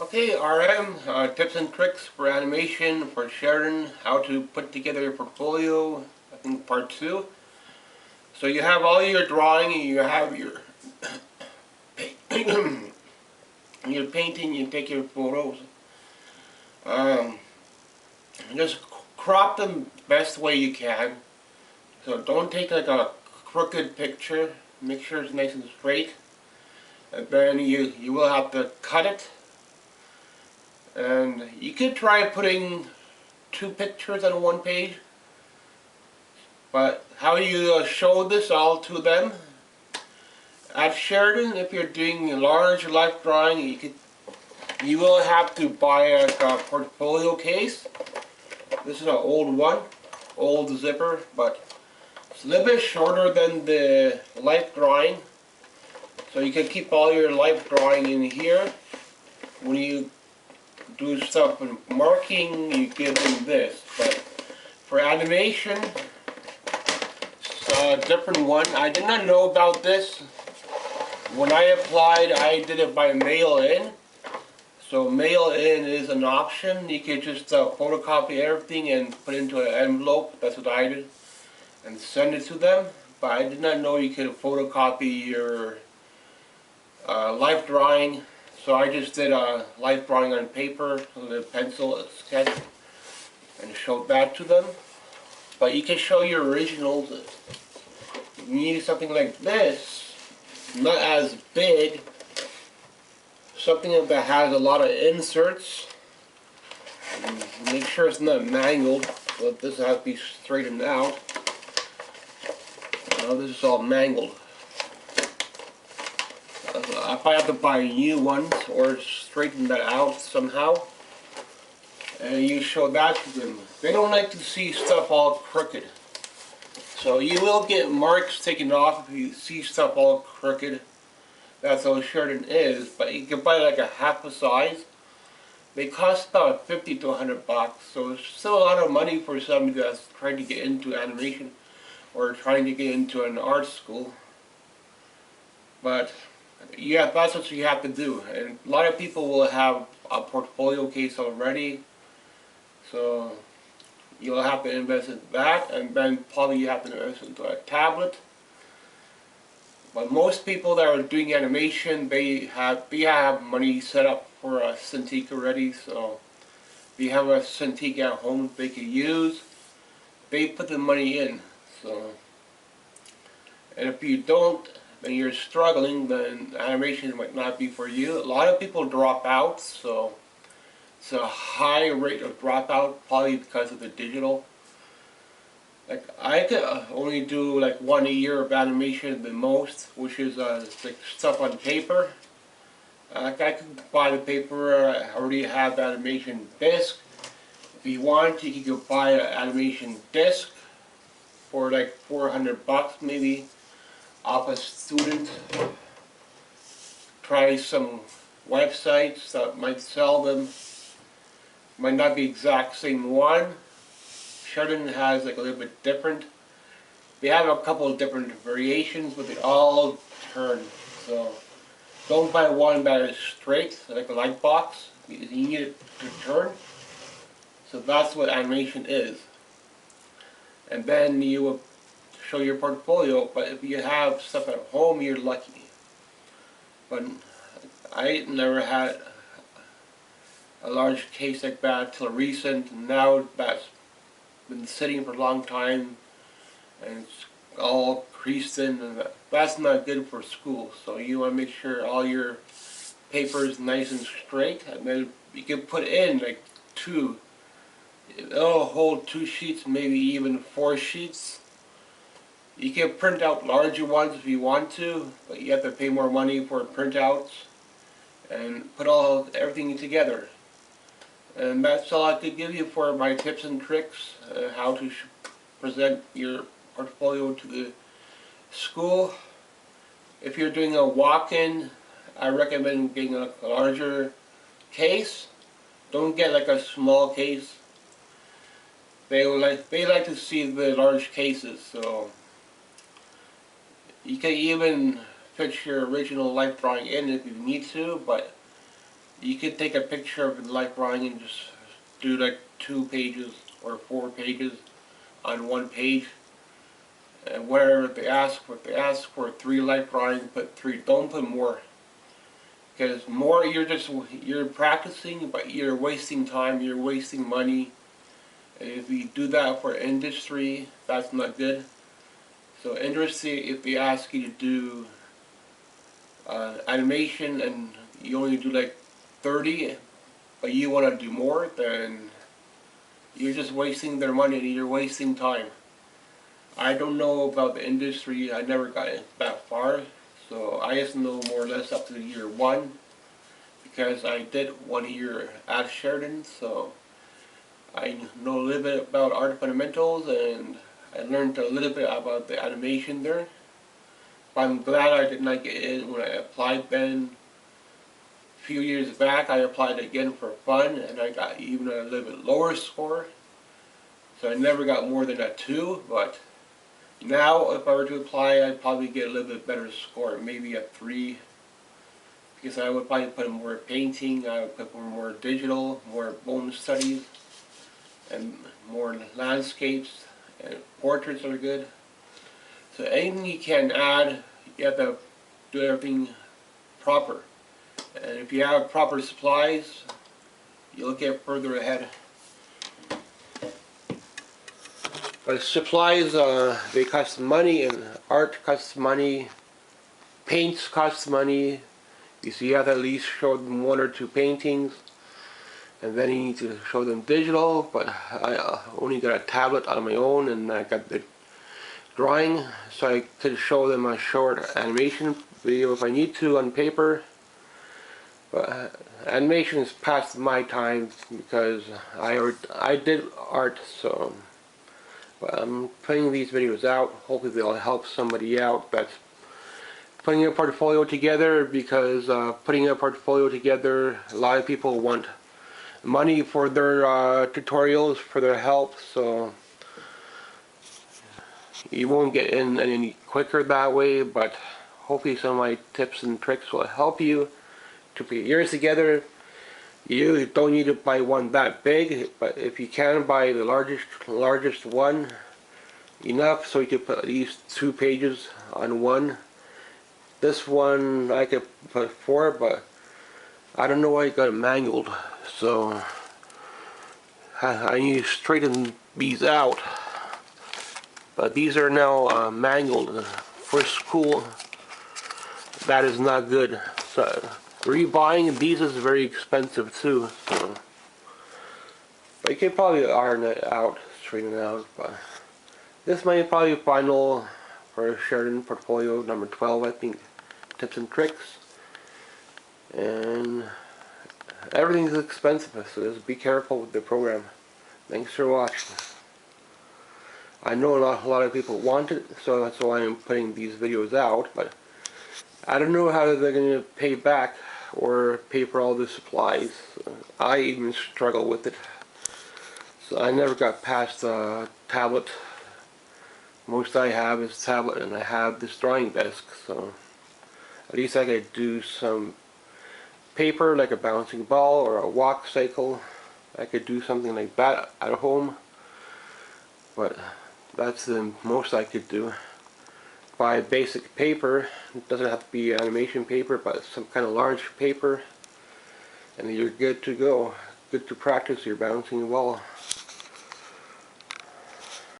Okay, RM, tips and tricks for animation for Sheridan, how to put together your portfolio, I think part 2. So you have all your drawing, and you have your your painting, you take your photos. Um, just crop them best way you can. So don't take like a crooked picture, make sure it's nice and straight. And then you will have to cut it. And you could try putting 2 pictures on one page. But how you show this all to them? At Sheridan, if you're doing a large life drawing, you will have to buy a portfolio case. This is an old one, old zipper, but it's a little bit shorter than the life drawing. So you can keep all your life drawing in here. When you do stuff in marking, you give them this. But for animation, a different one. I did not know about this. When I applied, I did it by mail-in. So mail-in is an option. You can just photocopy everything and put it into an envelope. That's what I did. And send it to them. But I did not know you could photocopy your life drawing. So I just did a life drawing on paper with a pencil, a sketch, and showed that to them. But you can show your originals. You need something like this, not as big, something that has a lot of inserts. And make sure it's not mangled, but this has to be straightened out. Now this is all mangled. I probably have to buy new ones or straighten that out somehow. And you show that to them. They don't like to see stuff all crooked. So you will get marks taken off if you see stuff all crooked. That's how Sheridan is. But you can buy like a half a size. They cost about 50 to 100 bucks. So it's still a lot of money for somebody that's trying to get into animation or trying to get into an art school. But yeah, that's what you have to do. And a lot of people will have a portfolio case already. So you'll have to invest in that, and then probably you have to invest into a tablet. But most people that are doing animation, they have money set up for a Cintiq already. So if you have a Cintiq at home they can use, they put the money in. So, and if you don't, then you're struggling, then animation might not be for you. A lot of people drop out, so it's a high rate of dropout, probably because of the digital. Like I could only do like 1 a year of animation the most, which is like stuff on paper. I could buy the paper. I already have the animation disc. If you want, you could buy an animation disc for like 400 bucks maybe off a student. Try some websites that might sell them. Might not be exact same one. Sheridan has like a little bit different. They have a couple of different variations, but they all turn. So don't buy one that is straight, like a light box. You need it to turn. So that's what animation is. And then you will show your portfolio. But if you have stuff at home, you're lucky. But I never had a large case like that till recent, and now that's been sitting for a long time and it's all creased in, and that's not good for school. So you want to make sure all your paper is nice and straight, and then you can put in like it'll hold 2 sheets, maybe even 4 sheets. You can print out larger ones if you want to, but you have to pay more money for printouts and put everything together. And that's all I could give you for my tips and tricks, how to present your portfolio to the school. If you're doing a walk-in, I recommend getting a larger case. Don't get like a small case. They like to see the large cases, so you can even fit your original life drawing in if you need to, but You can take a picture of the life drawing and just do like 2 pages or 4 pages on one page. And where they ask for 3 life drawings, put 3. Don't put more, because more you're practicing, but you're wasting time. You're wasting money. And if you do that for industry, that's not good. So industry, if they ask you to do animation and you only do like 30, but you want to do more, then you're just wasting their money and you're wasting time. I don't know about the industry. I never got that far, so I just know more or less up to year 1, because I did 1 year at Sheridan, so I know a little bit about art fundamentals, and I learned a little bit about the animation there. But I'm glad I did not get in when I applied then. A few years back I applied again for fun, and I got even a little bit lower score. So I never got more than a 2, but now if I were to apply, I'd probably get a little bit better score, maybe a 3. Because I would probably put more painting, I would put more digital, more bone studies, and more landscapes, and portraits are good. So anything you can add, you have to do everything proper. And if you have proper supplies, you'll get further ahead. But supplies, they cost money, and art costs money, paints cost money. So you have to at least show them 1 or 2 paintings, and then you need to show them digital. But I only got a tablet on my own, and I got the drawing, so I could show them a short animation video if I need to on paper. But animation is past my time, because I did art, so but I'm putting these videos out. Hopefully they'll help somebody out that's putting a portfolio together, because putting a portfolio together, a lot of people want money for their tutorials, for their help, so you won't get in any quicker that way. But hopefully some of my tips and tricks will help you to put yours together. You don't need to buy one that big, but if you can buy the largest one, enough so you can put at least 2 pages on one. This one I could put 4, but I don't know why it got mangled, so I need to straighten these out. But these are now mangled. For school, that is not good. So rebuying these is very expensive too. So, but you can probably iron it out, straighten it out. But this might probably be final for Sheridan portfolio number 12, I think. Tips and tricks. And everything's expensive, so just be careful with the program. Thanks for watching. I know a lot of people want it, so that's why I'm putting these videos out, but I don't know how they're going to pay back or pay for all the supplies. I even struggle with it. So I never got past the tablet. Most I have is tablet, and I have this drawing desk, so at least I could do some paper like a bouncing ball or a walk cycle. I could do something like that at home, but that's the most I could do. Buy basic paper. It doesn't have to be animation paper, but some kind of large paper, and you're good to go. Good to practice your bouncing ball.